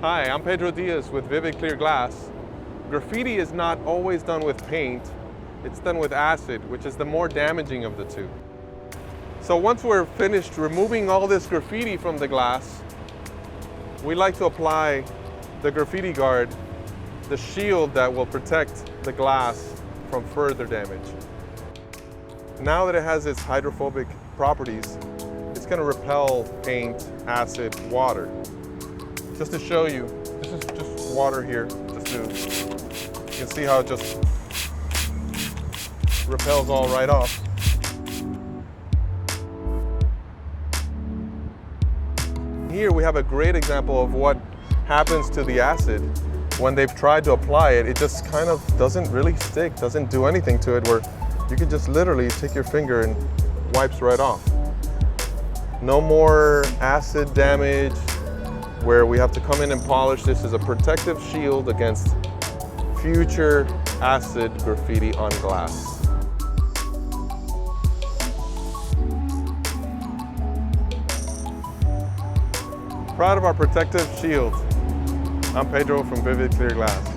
Hi, I'm Pedro Diaz with Vivid Clear Glass. Graffiti is not always done with paint, it's done with acid, which is the more damaging of the two. So once we're finished removing all this graffiti from the glass, we like to apply the Graffiti Guard, the shield that will protect the glass from further damage. Now that it has its hydrophobic properties, it's going to repel paint, acid, water. Just to show you, this is just water here. You can see how it just repels all right off. Here we have a great example of what happens to the acid when they've tried to apply it. It just kind of doesn't really stick, doesn't do anything to it, where you can just literally take your finger and wipes right off. No more acid damage where we have to come in and polish. This is a protective shield against future acid graffiti on glass. Proud of our protective shield. I'm Pedro from Vivid Clear Glass.